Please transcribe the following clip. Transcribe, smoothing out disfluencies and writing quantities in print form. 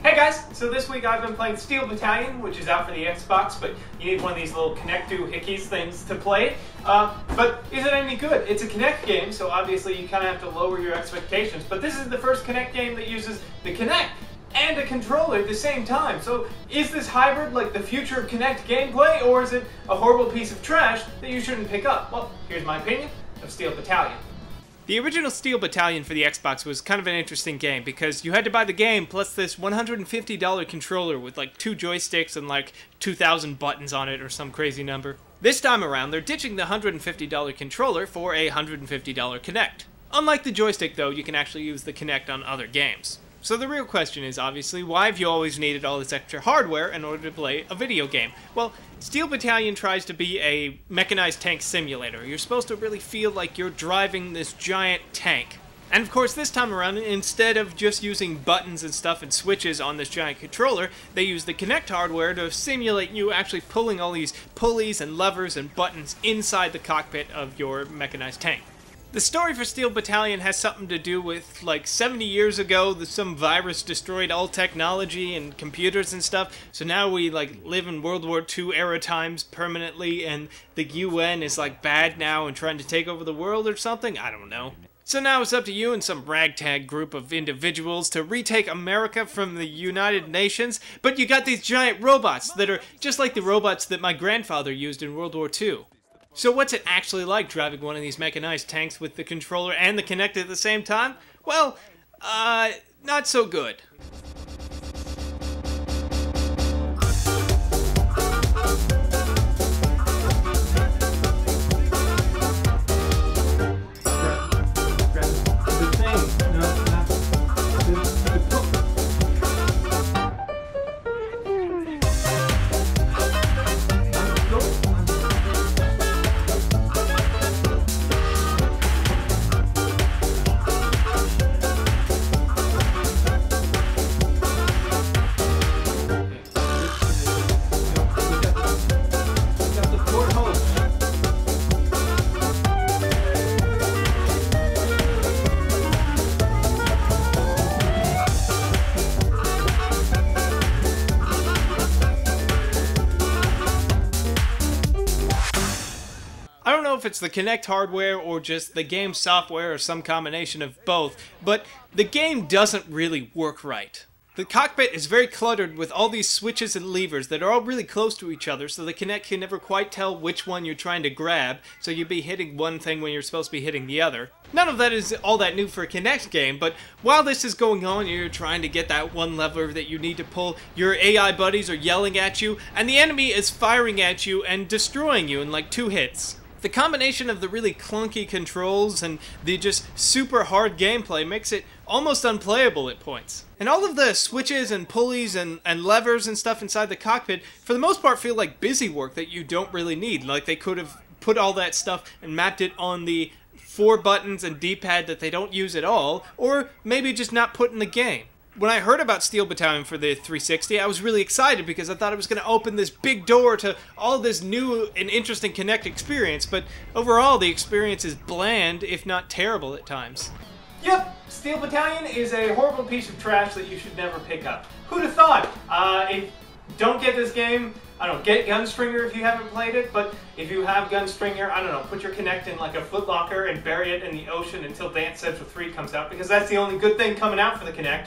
Hey guys, so this week I've been playing Steel Battalion, which is out for the Xbox, but you need one of these little Kinect hickeys things to play it. But is it any good? It's a Kinect game, so obviously you kind of have to lower your expectations, but this is the first Kinect game that uses the Kinect and a controller at the same time. So is this hybrid like the future of Kinect gameplay, or is it a horrible piece of trash that you shouldn't pick up? Well, here's my opinion of Steel Battalion. The original Steel Battalion for the Xbox was kind of an interesting game because you had to buy the game plus this $150 controller with like 2 joysticks and like 2,000 buttons on it or some crazy number. This time around, they're ditching the $150 controller for a $150 Kinect. Unlike the joystick though, you can actually use the Kinect on other games. So the real question is, obviously, why have you always needed all this extra hardware in order to play a video game? Well, Steel Battalion tries to be a mechanized tank simulator. You're supposed to really feel like you're driving this giant tank. And of course, this time around, instead of just using buttons and stuff and switches on this giant controller, they use the Kinect hardware to simulate you actually pulling all these pulleys and levers and buttons inside the cockpit of your mechanized tank. The story for Steel Battalion has something to do with, like, 70 years ago, some virus destroyed all technology and computers and stuff, so now we, like, live in World War II era times permanently, and the UN is, like, bad now and trying to take over the world or something? I don't know. So now it's up to you and some ragtag group of individuals to retake America from the United Nations, but you got these giant robots that are just like the robots that my grandfather used in World War II. So what's it actually like driving one of these mechanized tanks with the controller and the Kinect at the same time? Well, not so good. I don't know if it's the Kinect hardware or just the game software or some combination of both, but the game doesn't really work right. The cockpit is very cluttered with all these switches and levers that are all really close to each other, so the Kinect can never quite tell which one you're trying to grab, so you'd be hitting one thing when you're supposed to be hitting the other. None of that is all that new for a Kinect game, but while this is going on, you're trying to get that one lever that you need to pull, your AI buddies are yelling at you, and the enemy is firing at you and destroying you in like 2 hits. The combination of the really clunky controls and the just super hard gameplay makes it almost unplayable at points. And all of the switches and pulleys and levers and stuff inside the cockpit, for the most part, feel like busy work that you don't really need. Like they could have put all that stuff and mapped it on the 4 buttons and D-pad that they don't use at all, or maybe just not put in the game. When I heard about Steel Battalion for the 360, I was really excited because I thought it was going to open this big door to all this new and interesting Kinect experience, but overall the experience is bland, if not terrible at times. Yep, Steel Battalion is a horrible piece of trash that you should never pick up. Who'd have thought? Don't get this game. I don't know, get Gunstringer if you haven't played it, but if you have Gunstringer, I don't know, put your Kinect in like a footlocker and bury it in the ocean until Dance Central 3 comes out, because that's the only good thing coming out for the Kinect.